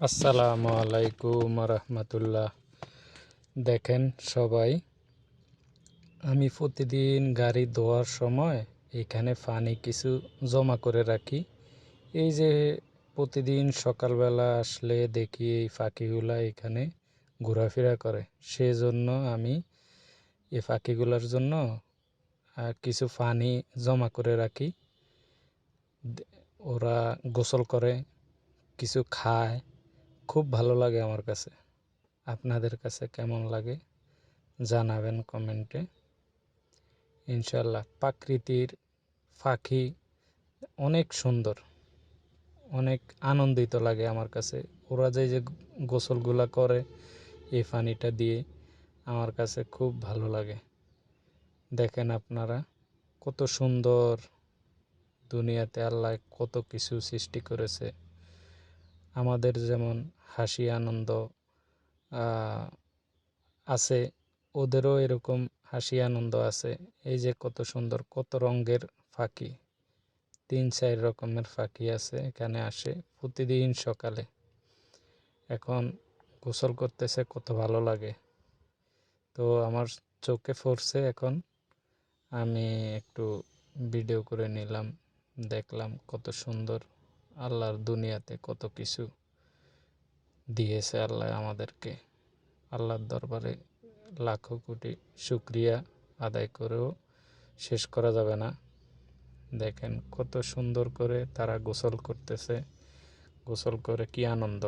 আসসালামু আলাইকুম রহমতুল্লাহ। দেখেন সবাই, আমি প্রতিদিন গাড়ি ধোয়ার সময় এখানে পানি কিছু জমা করে রাখি। এই যে প্রতিদিন সকালবেলা আসলে দেখি এই পাখিগুলা এখানে ঘোরাফেরা করে, সেজন্য আমি এই পাখিগুলোর জন্য কিছু পানি জমা করে রাখি। ওরা গোসল করে, কিছু খায়, খুব ভালো লাগে আমার কাছে। আপনাদের কাছে কেমন লাগে জানাবেন কমেন্টে। ইনশাল্লাহ প্রাকৃতির পাখি অনেক সুন্দর, অনেক আনন্দিত লাগে আমার কাছে। ওরা যে গোসলগুলা করে এই পানিটা দিয়ে, আমার কাছে খুব ভালো লাগে। দেখেন আপনারা কত সুন্দর, দুনিয়াতে আল্লাহ কত কিছু সৃষ্টি করেছে। আমাদের যেমন হাসি আনন্দ আছে, ওদেরও এরকম হাসি আনন্দ আছে। এই যে কত সুন্দর, কত রঙের পাখি, 3-4 রকমের পাখি আছে এখানে আসে প্রতিদিন সকালে। এখন গোসল করতেছে, কত ভালো লাগে। তো আমার চোখে পড়ছে, এখন আমি একটু ভিডিও করে নিলাম, দেখলাম কত সুন্দর। আল্লাহর দুনিয়াতে কত কিছু দিয়েছে আল্লাহ আমাদেরকে। আল্লাহর দরবারে লাখো কোটি শুকরিয়া আদায় করেও শেষ করা যাবে না। দেখেন কত সুন্দর করে তারা গোসল করতেছে, গোসল করে কি আনন্দ।